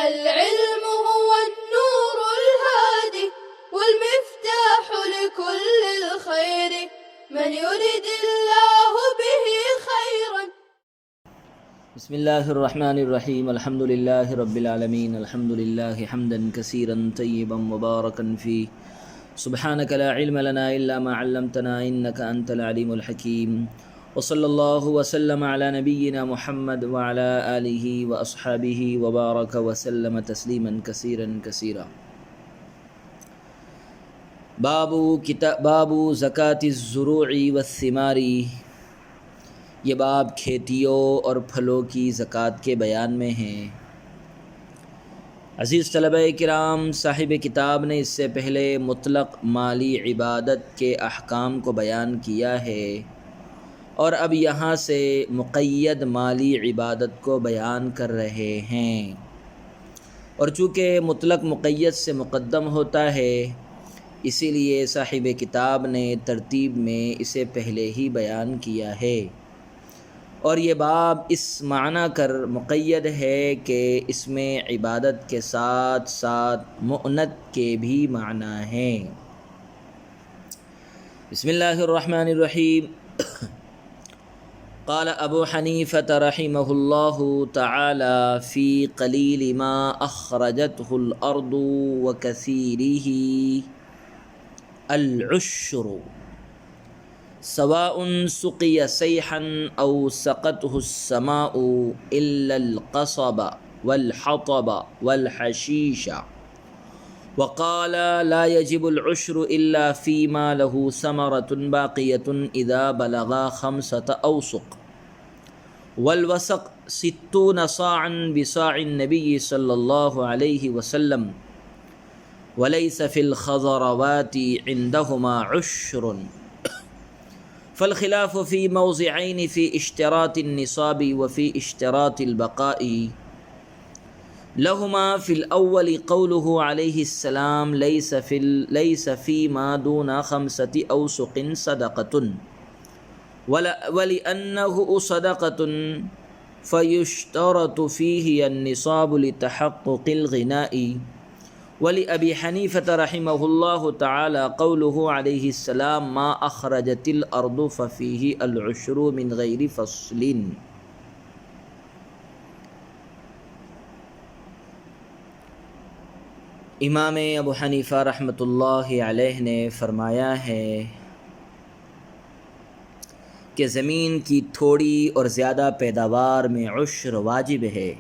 العلم هو النور الهادي والمفتاح لكل الخير من يرد الله به خيرا. بسم اللہ الرحمن الرحیم الحمد للہ رب العالمین الحمد للہ حمدا کثیرا طیبا مبارکا فیہ سبحانک لا علم لنا الا ما علمتنا انک انت العلیم الحکیم وصلی اللہ وسلم علی نبینا محمد وعلی آلہ واصحابہ وبارک وسلم تسلیما کثیرا کثیرا. باب زکوٰۃ الزروع والثمار. یہ باب کھیتیوں اور پھلوں کی زکوٰۃ کے بیان میں ہیں. عزیز طلبہ کرام، صاحب کتاب نے اس سے پہلے مطلق مالی عبادت کے احکام کو بیان کیا ہے اور اب یہاں سے مقید مالی عبادت کو بیان کر رہے ہیں. اور چونکہ مطلق مقید سے مقدم ہوتا ہے اسی لیے صاحب کتاب نے ترتیب میں اسے پہلے ہی بیان کیا ہے. اور یہ باب اس معنی کر مقید ہے کہ اس میں عبادت کے ساتھ ساتھ مؤنت کے بھی معنی ہیں. بسم اللہ الرحمن الرحیم. قال ابو حنیفة رحمہ اللہ تعالی فی قلیل ما اخرجته الارض وکثیرہ العشر سواء سقی سیحا او سقته السماء الا القصب والحطب والحشیش. وقال لا يجب العشر الا فيما له ثمرة باقية اذا بلغ 5 اوسق. والوسق 60 صاعا بصاع النبي صلى الله عليه وسلم. وليس في الخضروات عندهما عشر. فالخلاف في موضعين في اشتراط النصاب وفي اشتراط البقاء. لهما في الأول قوله عليه السلام ليس فيما دون 5 أوسق صدقة. ولأنه صدقة فيشترط فيه النصاب لتحقق الغناء. ولأبي حنيفة رحمه الله تعالى قوله عليه السلام ما أخرجت الأرض ففيه العشر من غير فصل. امام ابو حنیفہ رحمۃ اللہ علیہ نے فرمایا ہے کہ زمین کی تھوڑی اور زیادہ پیداوار میں عشر واجب ہے،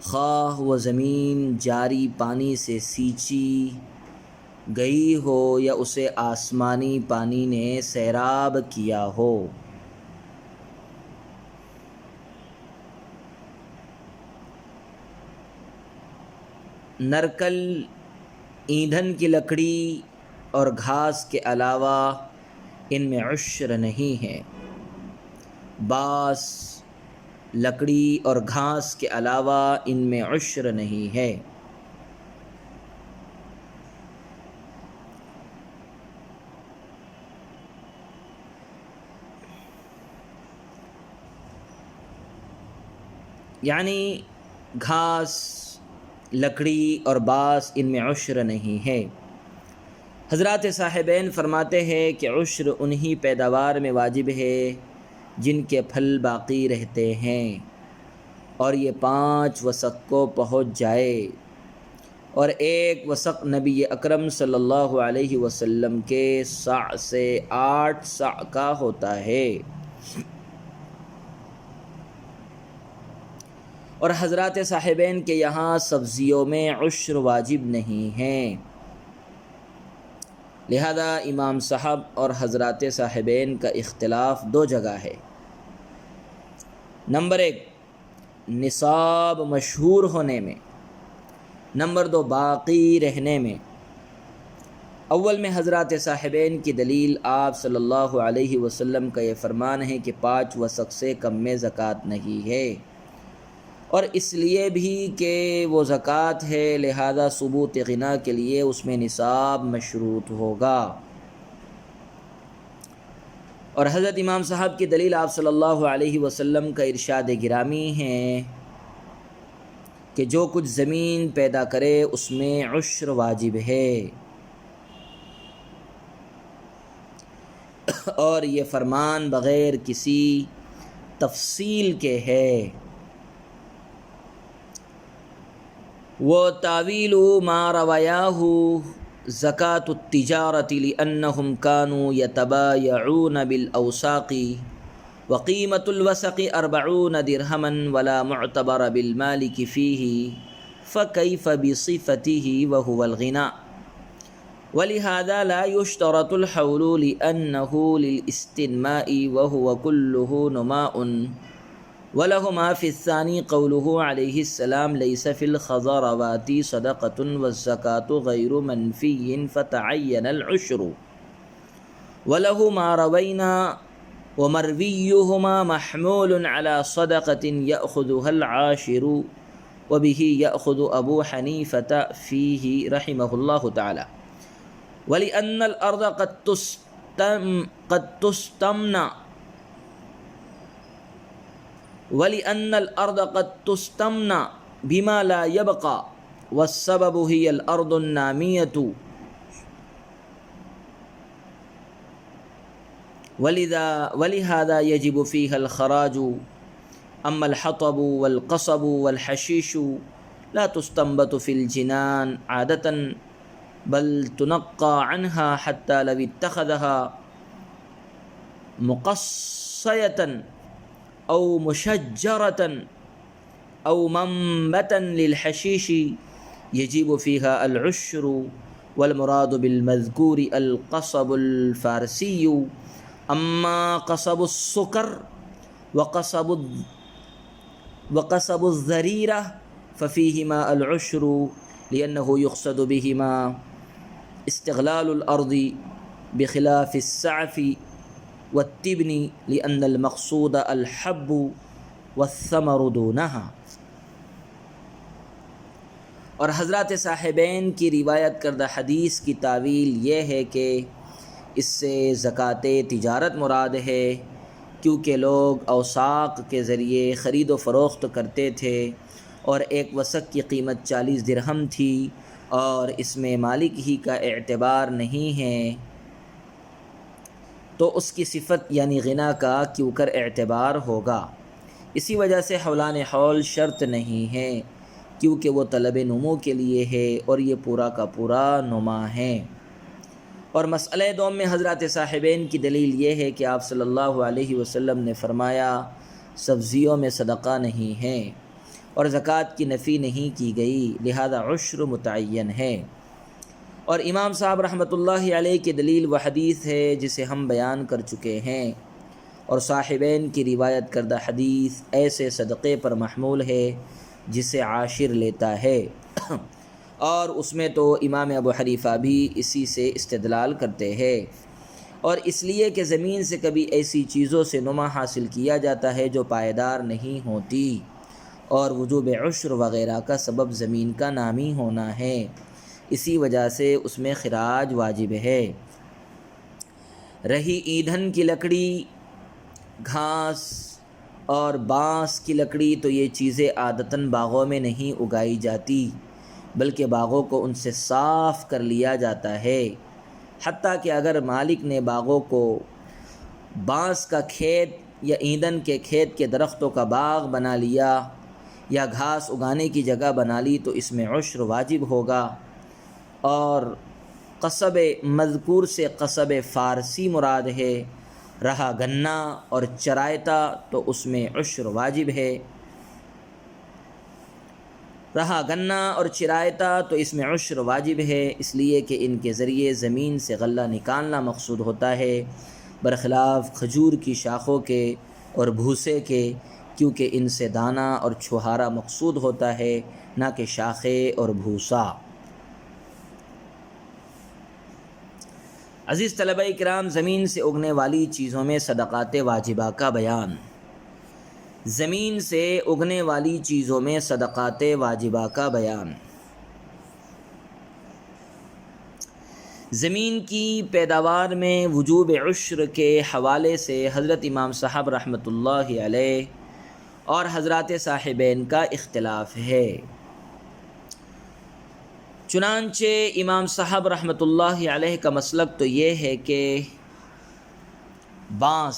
خواہ وہ زمین جاری پانی سے سینچی گئی ہو یا اسے آسمانی پانی نے سیراب کیا ہو. نرکل، ایندھن کی لکڑی اور گھاس کے علاوہ ان میں عشر نہیں ہے. بانس، لکڑی اور گھاس کے علاوہ ان میں عشر نہیں ہے. یعنی گھاس، لکڑی اور بانس ان میں عشر نہیں ہے. حضرات صاحبین فرماتے ہیں کہ عشر انہی پیداوار میں واجب ہے جن کے پھل باقی رہتے ہیں اور یہ 5 وسق کو پہنچ جائے، اور 1 وسق نبی اکرم صلی اللہ علیہ وسلم کے صاع سے 8 صاع کا ہوتا ہے. اور حضرات صاحبین کے یہاں سبزیوں میں عشر واجب نہیں ہیں، لہذا امام صاحب اور حضرات صاحبین کا اختلاف 2 جگہ ہے. نمبر 1 نصاب مشہور ہونے میں، نمبر 2 باقی رہنے میں. اول میں حضرات صاحبین کی دلیل آپ صلی اللہ علیہ وسلم کا یہ فرمان ہے کہ 5 وسق سے کم میں زکوٰۃ نہیں ہے، اور اس لیے بھی کہ وہ زکوٰۃ ہے لہذا ثبوت غنا کے لیے اس میں نصاب مشروط ہوگا. اور حضرت امام صاحب کی دلیل آپ صلی اللہ علیہ وسلم کا ارشاد گرامی ہے کہ جو کچھ زمین پیدا کرے اس میں عشر واجب ہے، اور یہ فرمان بغیر کسی تفصیل کے ہے۔ وتاویل ما روایاہ زکاة التجارة لأنهم كانوا يتبايعون بالأوساق وقيمة الوسق 40 درهما ولا معتبر بالمالك فيه فكيف بصفته وهو الغنى، ولهذا لا يشترط الحول لأنه للاستنماء وهو كله نماء، ولهما في الثاني قوله عليه السلام ليس في الخضروات صدقة والزكاة غير منفي فتعين العشر، وله ما روينا ومرويهما محمول على صدقة يأخذها العاشر وبه يأخذ أبو حنيفة فيه رحمه الله تعالى، ولأن الأرض قد تستمنى وَلِأَنَّ الْأَرْضَ قَدْ تُسْتَمْنَى بِمَا لَا يَبْقَى وَالسَّبَبُ هِيَ الْأَرْضُ النَّامِيَةُ وَلِهَذَا يَجِبُ فِيهَا الْخَرَاجُ، أَمَّا الْحَطَبُ وَالْقَصَبُ وَالْحَشِيشُ لَا تُسْتَنبَتُ فِي الْجِنَانِ عَادَةً بَلْ تُنَقَّى عَنْهَا حَتَّى لَوِ اتَّخَذَهَا مُقَصَّيَةً أو مشجرة أو منبتا للحشيش يجب فيها العشر، والمراد بالمذكور القصب الفارسي، أما قصب السكر وقصب الزريرة ففيهما العشر، لأنه يقصد بهما استغلال الأرض بخلاف السعف والتبن، لأن المقصود الحب والثمر دونها۔ اور حضرات صاحبین کی روایت کردہ حدیث کی تعویل یہ ہے کہ اس سے زکوٰۃ تجارت مراد ہے، کیونکہ لوگ اوساق کے ذریعے خرید و فروخت کرتے تھے، اور ایک وسق کی قیمت 40 درہم تھی، اور اس میں مالک ہی کا اعتبار نہیں ہے، تو اس کی صفت یعنی غنا کا کیوں کر اعتبار ہوگا۔ اسی وجہ سے حولان حول شرط نہیں ہے، کیونکہ وہ طلب نمو کے لیے ہے، اور یہ پورا کا پورا نما ہے۔ اور مسئلہ دوم میں حضرات صاحبین کی دلیل یہ ہے کہ آپ صلی اللہ علیہ وسلم نے فرمایا سبزیوں میں صدقہ نہیں ہے، اور زکوٰۃ کی نفی نہیں کی گئی، لہذا عشر متعین ہے۔ اور امام صاحب رحمۃ اللہ علیہ کی دلیل وہ حدیث ہے جسے ہم بیان کر چکے ہیں، اور صاحبین کی روایت کردہ حدیث ایسے صدقے پر محمول ہے جسے عاشر لیتا ہے، اور اس میں تو امام ابو حنیفہ بھی اسی سے استدلال کرتے ہیں، اور اس لیے کہ زمین سے کبھی ایسی چیزوں سے نما حاصل کیا جاتا ہے جو پائیدار نہیں ہوتی، اور وجوب عشر وغیرہ کا سبب زمین کا نامی ہونا ہے، اسی وجہ سے اس میں خراج واجب ہے۔ رہی ایندھن کی لکڑی، گھاس اور بانس کی لکڑی، تو یہ چیزیں عادتاً باغوں میں نہیں اگائی جاتی، بلکہ باغوں کو ان سے صاف کر لیا جاتا ہے، حتیٰ کہ اگر مالک نے باغوں کو بانس کا کھیت یا ایندھن کے کھیت کے درختوں کا باغ بنا لیا یا گھاس اگانے کی جگہ بنا لی تو اس میں عشر واجب ہوگا۔ اور قصب مذکور سے قصب فارسی مراد ہے، رہا گنا اور چرائتا تو اس میں عشر واجب ہے، رہا گنا اور چرائتا تو اس میں عشر واجب ہے، اس لیے کہ ان کے ذریعے زمین سے غلہ نکالنا مقصود ہوتا ہے، برخلاف کھجور کی شاخوں کے اور بھوسے کے، کیونکہ ان سے دانہ اور چھہارا مقصود ہوتا ہے، نہ کہ شاخیں اور بھوسا۔ عزیز طلبہ کرام، زمین سے اگنے والی چیزوں میں صدقات واجبہ کا بیان۔ زمین سے اگنے والی چیزوں میں صدقات واجبہ کا بیان۔ زمین کی پیداوار میں وجوب عشر کے حوالے سے حضرت امام صاحب رحمۃ اللہ علیہ اور حضرات صاحبین کا اختلاف ہے۔ چنانچہ امام صاحب رحمۃ اللہ علیہ کا مسلک تو یہ ہے کہ بانس،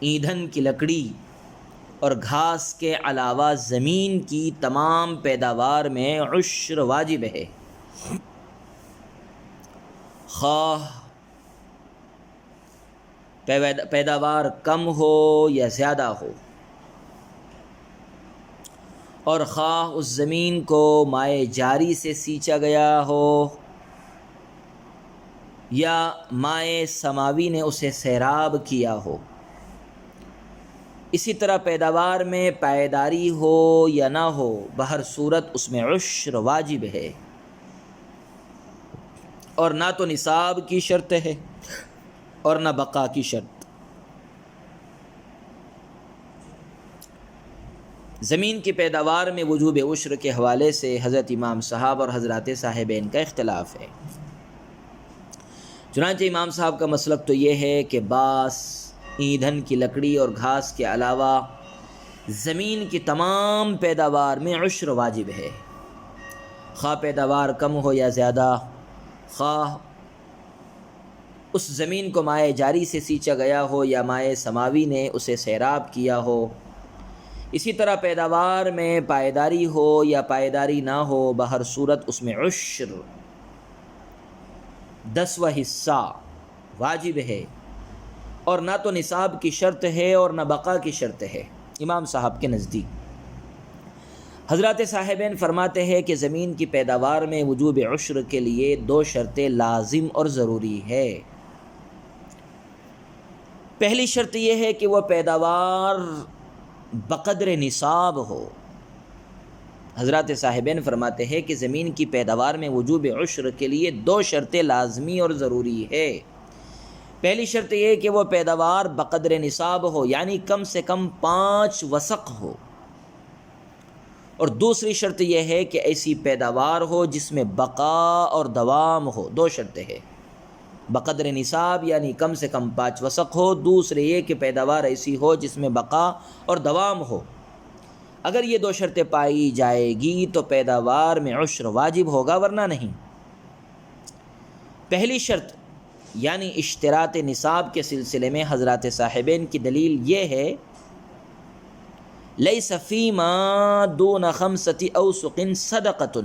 ایندھن کی لکڑی اور گھاس کے علاوہ زمین کی تمام پیداوار میں عشر واجب ہے، خواہ پیداوار کم ہو یا زیادہ ہو، اور خواہ اس زمین کو مائع جاری سے سینچا گیا ہو یا مائع سماوی نے اسے سیراب کیا ہو۔ اسی طرح پیداوار میں پائیداری ہو یا نہ ہو، بہر صورت اس میں عشر واجب ہے، اور نہ تو نصاب کی شرط ہے اور نہ بقا کی شرط۔ زمین کی پیداوار میں وجوب عشر کے حوالے سے حضرت امام صاحب اور حضرات صاحبین کا اختلاف ہے۔ چنانچہ امام صاحب کا مسلک تو یہ ہے کہ بانس، ایندھن کی لکڑی اور گھاس کے علاوہ زمین کی تمام پیداوار میں عشر واجب ہے، خواہ پیداوار کم ہو یا زیادہ، خواہ اس زمین کو مائع جاری سے سینچا گیا ہو یا مائع سماوی نے اسے سیراب کیا ہو۔ اسی طرح پیداوار میں پائیداری ہو یا پائیداری نہ ہو، بہر صورت اس میں عشر 10واں حصہ واجب ہے، اور نہ تو نصاب کی شرط ہے اور نہ بقا کی شرط ہے امام صاحب کے نزدیک۔ حضرات صاحبین فرماتے ہیں کہ زمین کی پیداوار میں وجوب عشر کے لیے 2 شرطیں لازم اور ضروری ہے۔ پہلی شرط یہ ہے کہ وہ پیداوار بقدر نصاب ہو۔ حضرات صاحبین فرماتے ہیں کہ زمین کی پیداوار میں وجوب عشر کے لیے 2 شرطیں لازمی اور ضروری ہے۔ پہلی شرط یہ کہ وہ پیداوار بقدر نصاب ہو، یعنی کم سے کم 5 وسق ہو، اور دوسری شرط یہ ہے کہ ایسی پیداوار ہو جس میں بقا اور دوام ہو۔ 2 شرطیں ہیں، بقدر نصاب یعنی کم سے کم 5 وسق ہو، دوسرے یہ کہ پیداوار ایسی ہو جس میں بقا اور دوام ہو۔ اگر یہ 2 شرطیں پائی جائے گی تو پیداوار میں عشر واجب ہوگا، ورنہ نہیں۔ پہلی شرط یعنی اشتراط نصاب کے سلسلے میں حضرات صاحبین کی دلیل یہ ہے، لیس فیما دون 5 اوسق صدقۃ۔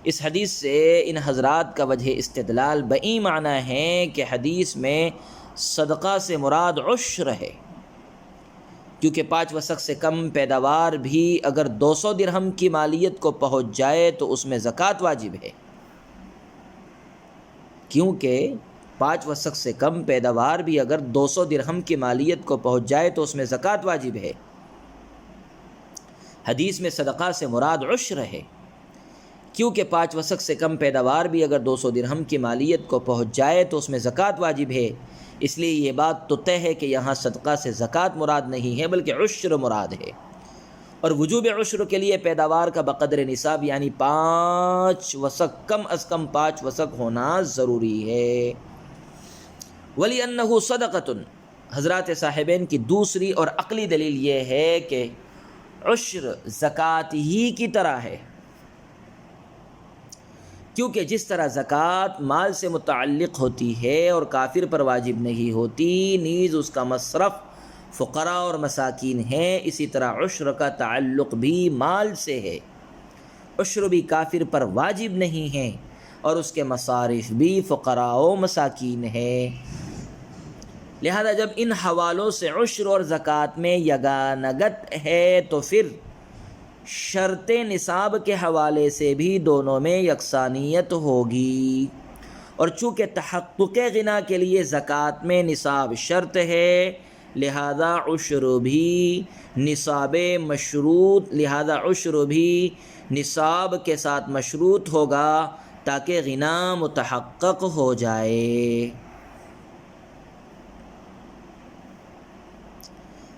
اس حدیث سے ان حضرات کا وجہ استدلال بئی معنی ہے کہ حدیث میں صدقہ سے مراد عشر ہے، کیونکہ 5 وسق سے کم پیداوار بھی اگر 200 درہم کی مالیت کو پہنچ جائے تو اس میں زکوٰۃ واجب ہے، کیونکہ 5 وسق سے کم پیداوار بھی اگر 200 درہم کی مالیت کو پہنچ جائے تو اس میں زکوٰۃ واجب ہے۔ حدیث میں صدقہ سے مراد عشر ہے، کیونکہ 5 وسق سے کم پیداوار بھی اگر 200 درہم کی مالیت کو پہنچ جائے تو اس میں زکوٰۃ واجب ہے۔ اس لیے یہ بات تو طے ہے کہ یہاں صدقہ سے زکوٰۃ مراد نہیں ہے بلکہ عشر مراد ہے، اور وجوب عشر کے لیے پیداوار کا بقدر نصاب یعنی 5 وسق، کم از کم 5 وسق ہونا ضروری ہے۔ وَلِأَنَّهُ صَدَقَةٌ، حضرات صاحبین کی دوسری اور عقلی دلیل یہ ہے کہ عشر زکوٰۃ ہی کی طرح ہے، کیونکہ جس طرح زکوٰۃ مال سے متعلق ہوتی ہے اور کافر پر واجب نہیں ہوتی، نیز اس کا مصرف فقراء اور مساکین ہے، اسی طرح عشر کا تعلق بھی مال سے ہے۔ عشر بھی کافر پر واجب نہیں ہے اور اس کے مصارف بھی فقراء و مساکین ہے۔ لہذا جب ان حوالوں سے عشر اور زکوٰۃ میں یگانگت ہے تو پھر شرط نصاب کے حوالے سے بھی دونوں میں یکسانیت ہوگی، اور چونکہ تحقق غنا کے لیے زکوٰۃ میں نصاب شرط ہے، لہذا عشر بھی نصاب کے ساتھ مشروط ہوگا تاکہ غنا متحقق ہو جائے۔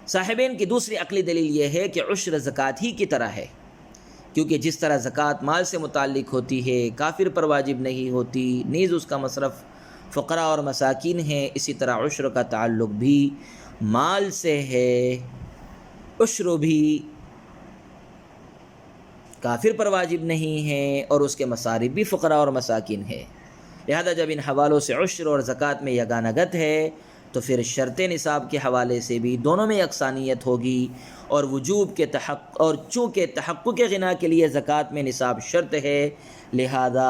صاحبین کی دوسری عقلی دلیل یہ ہے کہ عشر زکوٰۃ ہی کی طرح ہے، کیونکہ جس طرح زکوٰۃ مال سے متعلق ہوتی ہے، کافر پر واجب نہیں ہوتی، نیز اس کا مصرف فقراء اور مساکین ہے، اسی طرح عشر کا تعلق بھی مال سے ہے۔ عشر بھی کافر پر واجب نہیں ہیں اور اس کے مصارف بھی فقراء اور مساکین ہے۔ لہذا جب ان حوالوں سے عشر اور زکوٰۃ میں یگانگت ہے تو پھر شرط نصاب کے حوالے سے بھی دونوں میں یکسانیت ہوگی، اور وجوب کے اور چونکہ تحقق غنا کے لیے زکوٰۃ میں نصاب شرط ہے، لہذا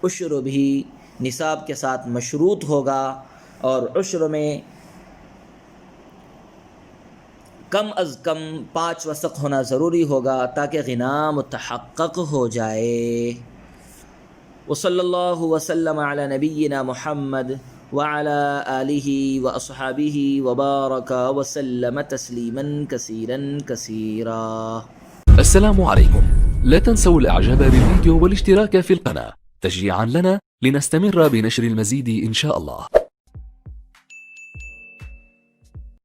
عشر بھی نصاب کے ساتھ مشروط ہوگا، اور عشر میں کم از کم 5 وسق ہونا ضروری ہوگا تاکہ غنا متحقق ہو جائے۔ وصلی اللہ وسلم علی نبینا محمد وعلى آلہ واصحابہ وبارک وسلم تسلیما کثیرا کثیرا۔ السلام عليكم. لا تنسوا الإعجاب بالفيديو والاشتراك في القناة تشجيعا لنا لنستمر بنشر المزيد إن شاء الله.